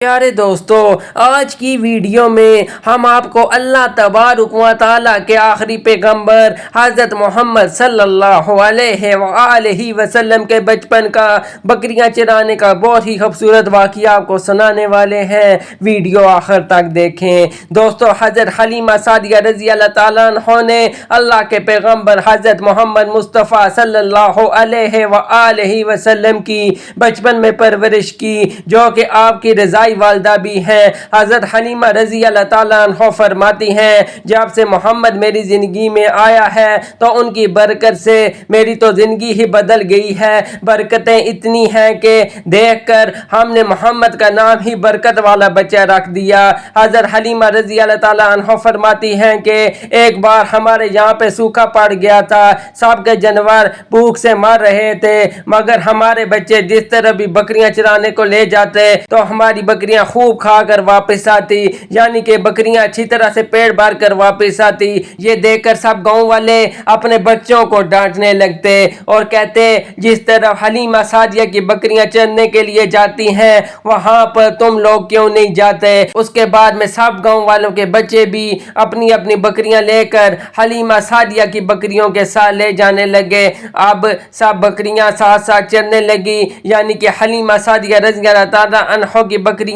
प्यारे दोस्तों, आज की वीडियो में हम आपको अल्लाह तबारक व तआला के आखिरी पैगंबर हज़रत मोहम्मद सल्लल्लाहु अलैहि वसल्लम के बचपन का बकरियां चराने का बहुत ही खूबसूरत वाक़या आपको सुनाने वाले हैं। वीडियो आखिर तक देखें। दोस्तों, हज़रत हलीमा सादिया रज़ी अल्लाह तआला अन्हा ने अल्लाह के पैगंबर हज़रत मोहम्मद मुस्तफ़ा सल्लल्लाहु अलैहि वसल्लम की बचपन में परवरिश की, जो कि आपकी रज़ा वालदा भी हैं। हज़रत हलीमा रज़ी अल्लाह ताला अन्हा फरमाती हैं, जब से मोहम्मद मेरी ज़िंदगी में आया है तो उनकी बरकत से मेरी तो ज़िंदगी ही बदल गई है। बरकतें इतनी हैं कि देखकर हमने मोहम्मद का नाम ही बरकत वाला बच्चा रख दिया। हज़रत हलीमा रज़ी अल्लाह ताला अन्हा फरमाती हैं कि एक बार हमारे यहाँ पे सूखा पड़ गया था, सबके जानवर भूख से मर रहे थे, मगर हमारे बच्चे जिस तरह भी बकरियां चराने को ले जाते तो हमारी बकरियां खूब खा कर वापस आती, यानी कि बकरियां अच्छी तरह से पेट भर कर वापस आती। ये देखकर सब गांव वाले अपने बच्चों को डांटने लगते और कहते, जिस तरह हलीमा सादिया की बकरियां चरने के लिए जाती हैं वहां पर तुम लोग क्यों नहीं जाते। उसके बाद में सब गांव वालों के बच्चे भी अपनी अपनी बकरियां लेकर हलीमा सादिया की बकरियों के साथ ले जाने लगे। अब सब बकरियां साथ साथ चरने लगी, यानी कि हलीमा सादिया रज़ी अल्लाह तआला अन्हा की बकरियां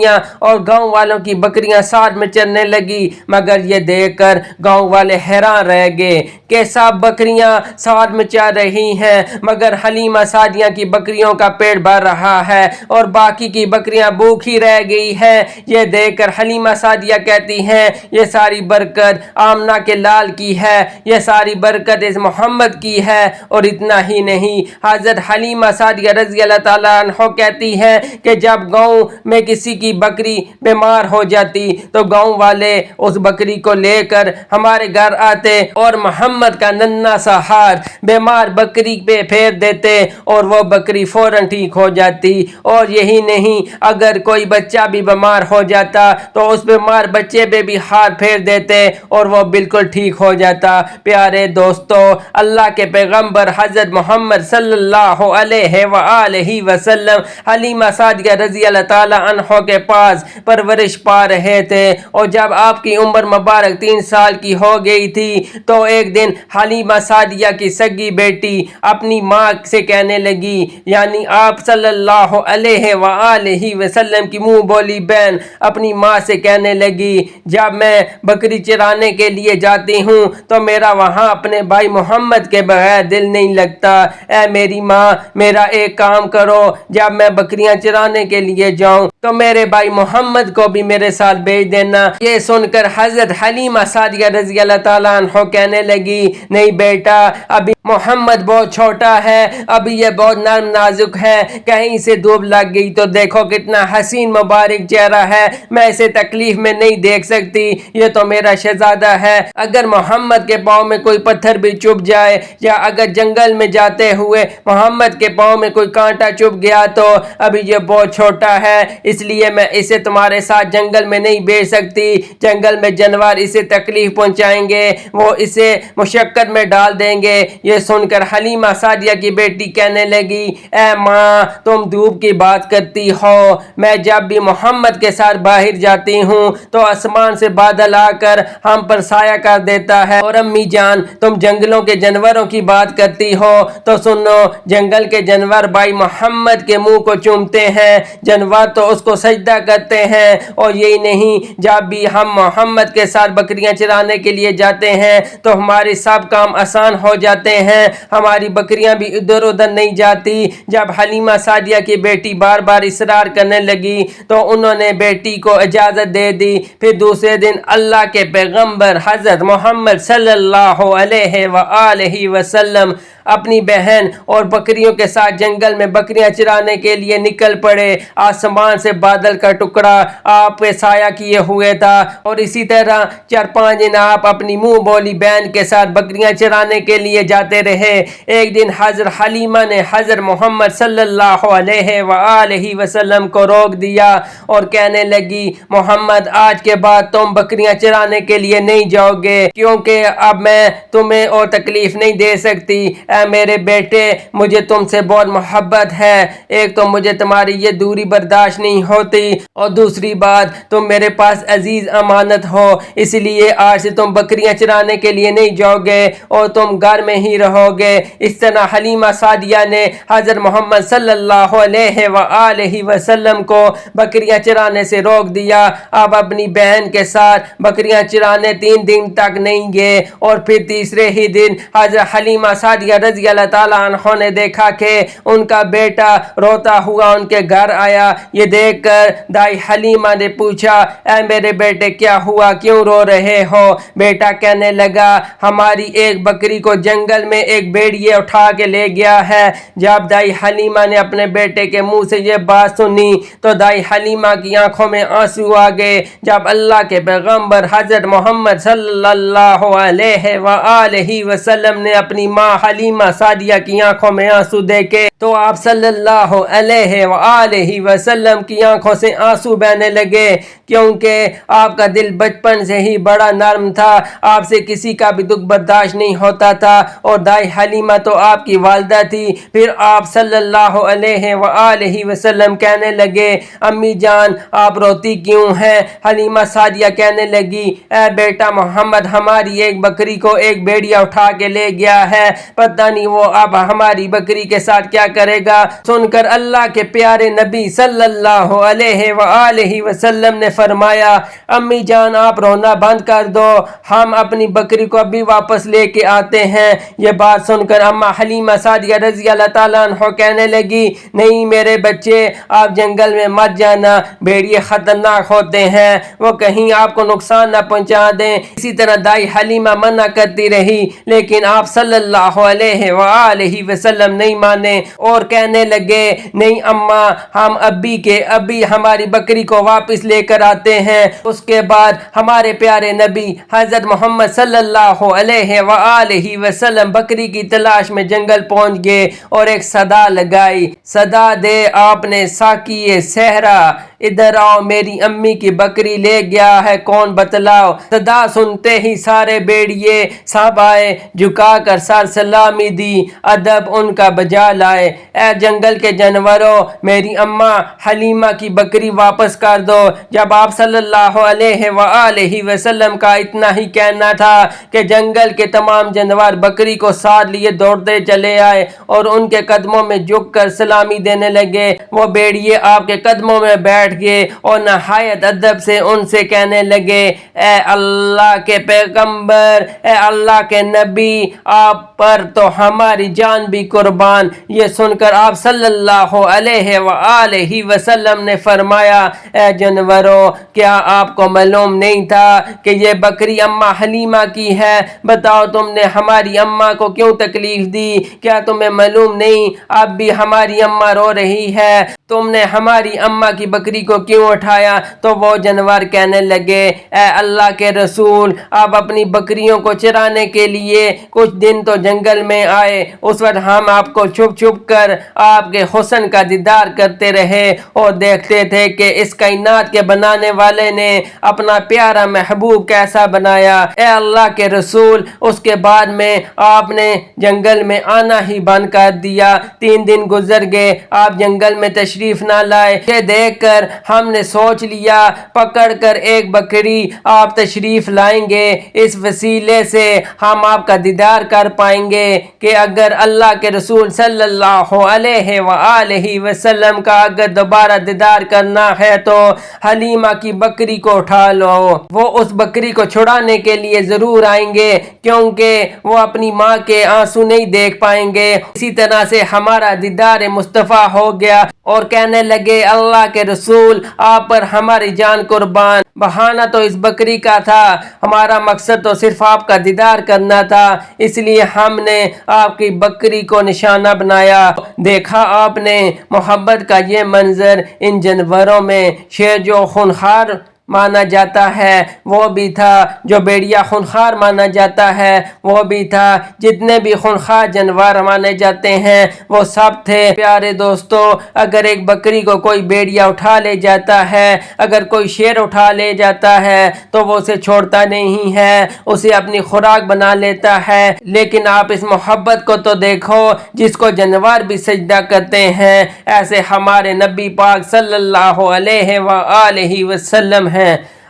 और गांव वालों की बकरियां साथ में चलने लगी। मगर ये देखकर गांव वाले हैरान रह गए कि सब बकरियां साथ में चल रही हैं, मगर हलीमा सादिया की बकरियों का पेट भर रहा है और बाकी की बकरियां भूखी रह गई हैं। ये देखकर हलीमा सादिया कहती हैं, ये सारी बरकत आमना के लाल की है, ये सारी बरकत इस मोहम्मद की है। और इतना ही नहीं, हज़रत हलीमा सादिया रज़ी अल्लाह ताला अन्हा कहती हैं कि जब गांव में किसी की बकरी बीमार हो जाती तो गांव वाले उस बकरी को लेकर हमारे घर आते और मोहम्मद का नन्हा सा हाथ बीमार बकरी पे फेर देते और वो बकरी फौरन ठीक हो जाती। और यही नहीं, अगर कोई बच्चा भी बीमार हो जाता तो उस बीमार बच्चे पे भी हाथ फेर देते और वो बिल्कुल ठीक हो जाता। प्यारे दोस्तों, अल्लाह के पैगंबर हज़रत मोहम्मद सल्लल्लाहु अलैहि वसल्लम हलीमा सादिया रज़ी अल्लाह ताला अन्हा के पास परवरिश पा रहे थे और जब आपकी उम्र मुबारक 3 साल की हो गई थी तो एक दिन हलीमा सादिया की सगी बेटी अपनी माँ से कहने लगी, यानी आप सल्लल्लाहु अलैहि वसल्लम की मुंह बोली बहन अपनी माँ से कहने लगी, जब मैं बकरी चराने के लिए जाती हूँ तो मेरा वहाँ अपने भाई मोहम्मद के बगैर दिल नहीं लगता। ऐ मेरी माँ, मेरा एक काम करो, जब मैं बकरियां चराने के लिए जाऊँ तो मेरे भाई मोहम्मद को भी मेरे साथ भेज देना। ये सुनकर हज़रत हलीमा सादिया रज़ी अल्लाह ताला अन्हा कहने लगी, नहीं बेटा, अभी मोहम्मद बहुत छोटा है, अभी ये बहुत नर्म नाजुक है, कहीं से धूप लग गई तो देखो कितना हसीन मुबारक चेहरा है, मैं इसे तकलीफ में नहीं देख सकती, ये तो मेरा शहजादा है। अगर मोहम्मद के पाँव में कोई पत्थर भी चुभ जाए या अगर जंगल में जाते हुए मोहम्मद के पाँव में कोई कांटा चुभ गया तो अभी ये बहुत छोटा है, इसलिए मैं इसे तुम्हारे साथ जंगल में नहीं भेज सकती। जंगल में जानवर इसे तकलीफ पहुंचाएंगे, वो इसे मुशक्कत में डाल देंगे। ये सुनकर हलीमा सादिया की बेटी कहने लगी, ऐ माँ, तुम धूप की बात करती हो, मैं जब भी मोहम्मद के साथ बाहर जाती हूँ तो आसमान से बादल आकर हम पर साया कर देता है। और अम्मी जान, तुम जंगलों के जानवरों की बात करती हो तो सुनो, जंगल के जानवर भाई मोहम्मद के मुंह को चूमते हैं, जानवर तो उसको सजदा करते हैं। और यही नहीं, जब भी हम मोहम्मद के साथ बकरियां चराने के लिए जाते हैं तो हमारे सब काम आसान हो जाते हैं, हमारी बकरियां भी इधर उधर नहीं जाती। जब हलीमा सादिया की बेटी बार बार इसरार करने लगी तो उन्होंने बेटी को इजाज़त दे दी। फिर दूसरे दिन अल्लाह के पैगंबर हज़रत मोहम्मद सल्लल्लाहु अलैहि वसल्लम अपनी बहन और बकरियों के साथ जंगल में बकरियां चराने के लिए निकल पड़े। आसमान से बादल का टुकड़ा आप पे साया किए हुए था और इसी तरह 4-5 दिन आप अपनी मुंह बोली बहन के साथ बकरियां चराने के लिए जाते रहे। एक दिन हज़रत हलीमा ने हज़रत मोहम्मद सल्लल्लाहु अलैहि वसल्लम को रोक दिया और कहने लगी, मोहम्मद, आज के बाद तुम बकरियां चराने के लिए नहीं जाओगे, क्योंकि अब मैं तुम्हें और तकलीफ नहीं दे सकती। اے میرے بیٹے مجھے تم سے بہت محبت ہے، ایک تو مجھے تمہاری یہ دوری برداشت نہیں ہوتی اور دوسری بات تم میرے پاس عزیز امانت ہو، اس لیے آج سے تم بکریاں چرانے کے لیے نہیں جاؤ گے اور تم گھر میں ہی رہو گے۔ اس طرح حلیمہ سعدیہ نے حضرت محمد صلی اللہ علیہ وآلہ وسلم کو بکریاں چرانے سے روک دیا۔ اب اپنی بہن کے ساتھ بکریاں چرانے 3 دن تک نہیں گئے اور پھر تیسرے ہی دن حضرت حلیمہ سعدیہ رضی اللہ تعالیٰ عنہ نے دیکھا کہ ان کا بیٹا روتا ہوا ان کے گھر آیا۔ یہ دیکھ کر دائی حلیمہ نے پوچھا اے میرے بیٹے کیا ہوا، کیوں رو رہے ہو؟ بیٹا کہنے لگا ہماری ایک بکری کو جنگل میں ایک بھیڑیے اٹھا کے لے گیا ہے۔ جب دائی حلیمہ نے اپنے بیٹے کے منہ سے یہ بات سنی تو دائی حلیمہ کی آنکھوں میں آنسو آ گئے۔ جب اللہ کے پیغمبر حضرت محمد صلی اللہ علیہ وآلہ وسلم نے اپنی ماں حلیمہ سعدیہ کی آنکھوں میں آنسو دیکھے تو آپ صلی اللہ علیہ وآلہ وسلم کی آنکھوں سے آنسو بہنے لگے، کیونکہ آپ کا دل بچپن سے ہی بڑا نرم تھا، آپ سے کسی کا بھی دکھ برداشت نہیں ہوتا تھا اور دائی حلیمہ تو آپ کی والدہ تھی۔ پھر آپ صلی اللہ علیہ وآلہ وسلم کہنے لگے امی جان آپ روتی کیوں ہیں؟ حلیمہ سعدیہ کہنے لگی اے بیٹا محمد ہماری ایک بکری کو ایک بھیڑیا اٹھا کے لے گیا ہے، پتہ نہیں وہ اب ہماری بکری کے ساتھ کیا کرے گا۔ سن کر اللہ کے پیارے نبی صلی اللہ علیہ وآلہ وسلم نے فرمایا امی جان آپ رونا بند کر دو، ہم اپنی بکری کو ابھی واپس لے کے آتے ہیں۔ یہ بات سن کر اماں حلیمہ سعدیہ رضی اللہ تعالیٰ عنہ کہنے لگی نہیں میرے بچے آپ جنگل میں مت جانا، بھیڑیے خطرناک ہوتے ہیں، وہ کہیں آپ کو نقصان نہ پہنچا دیں۔ اسی طرح دائی حلیمہ منع کرتی رہی لیکن آپ صلی اللہ علیہ وآلہ وسلم نہیں مانے اور کہنے لگے نہیں اماں ہم ابھی کے ابھی ہماری بکری کو واپس لے کر آتے ہیں۔ اس کے بعد ہمارے پیارے نبی حضرت محمد صلی اللہ علیہ وآلہ وسلم بکری کی تلاش میں جنگل پہنچ گئے اور ایک صدا لگائی، صدا دے آپ نے ساقیے صحرا ادھر آؤ میری امی کی بکری لے گیا ہے کون بتلاؤ۔ صدا سنتے ہی سارے بھیڑیے سب آئے، جھکا کر سر سلامی دی، ادب ان کا بجا لائے۔ اے جنگل کے جانوروں میری اماں حلیمہ کی بکری واپس کر دو۔ جب آپ صلی اللہ علیہ وآلہ وسلم کا اتنا ہی کہنا تھا کہ جنگل کے تمام جانور بکری کو ساتھ لیے دوڑتے چلے آئے اور ان کے قدموں میں جھک کر سلامی دینے لگے۔ وہ بھیڑیے آپ کے قدموں میں بیٹھ گئے اور نہایت ادب سے ان سے کہنے لگے اے اللہ کے پیغمبر، اے اللہ کے نبی، آپ پر تو ہماری جان بھی قربان۔ یہ سن کر آپ صلی اللہ علیہ وآلہ وسلم نے فرمایا اے جانوروں کیا آپ کو معلوم نہیں تھا کہ یہ بکری اماں حلیمہ کی ہے؟ بتاؤ تم نے ہماری اماں کو کیوں تکلیف دی؟ کیا تمہیں معلوم نہیں اب بھی ہماری اماں رو رہی ہے؟ تم نے ہماری اماں کی بکری کو کیوں اٹھایا؟ تو وہ جانور کہنے لگے اے اللہ کے رسول آپ اپنی بکریوں کو چرانے کے لیے کچھ دن تو جنگل میں آئے، اس وقت ہم آپ کو چھپ چھپ کر آپ کے حسن کا دیدار کرتے رہے اور دیکھتے تھے کہ اس کائنات کے بنانے والے نے اپنا پیارا محبوب کیسا بنایا۔ اے اللہ کے رسول اس کے بعد میں آپ نے جنگل میں آنا ہی بند کر دیا، 3 دن گزر گئے آپ جنگل میں تشریف نہ لائے۔ یہ دیکھ کر ہم نے سوچ لیا پکڑ کر ایک بکری آپ تشریف لائیں گے، اس وسیلے سے ہم آپ کا دیدار کر پائیں گے کہ اگر اللہ کے رسول صلی اللہ علیہ وآلہ وسلم کا اگر دوبارہ دیدار کرنا ہے تو حلیمہ کی بکری کو اٹھا لو، وہ اس بکری کو چھڑانے کے لیے ضرور آئیں گے کیونکہ وہ اپنی ماں کے آنسو نہیں دیکھ پائیں گے۔ اسی طرح سے ہمارا دیدار مصطفیٰ ہو گیا اور کہنے لگے اللہ کے رسول آپ پر ہماری جان قربان، بہانہ تو اس بکری کا تھا، ہمارا مقصد تو صرف آپ کا دیدار کرنا تھا، اس لیے ہم نے آپ کی بکری کو نشانہ بنایا۔ دیکھا آپ نے محبت کا یہ منظر، ان جانوروں میں شیر جو خونخوار माना जाता है वो भी था, जो भेड़िया खूनखार माना जाता है वो भी था, जितने भी खूनखार जानवर माने जाते हैं वो सब थे। प्यारे दोस्तों, अगर एक बकरी को कोई भेड़िया उठा ले जाता है, अगर कोई शेर उठा ले जाता है तो वो उसे छोड़ता नहीं है, उसे अपनी खुराक बना लेता है। लेकिन आप इस मोहब्बत को तो देखो जिसको जानवर भी सजदा करते हैं, ऐसे हमारे नबी पाक सल्लल्लाहु अलैहि वसल्लम हैं।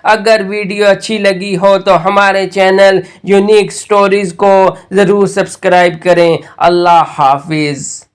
अगर वीडियो अच्छी लगी हो तो हमारे चैनल यूनिक स्टोरीज़ को ज़रूर सब्सक्राइब करें। अल्लाह हाफिज़।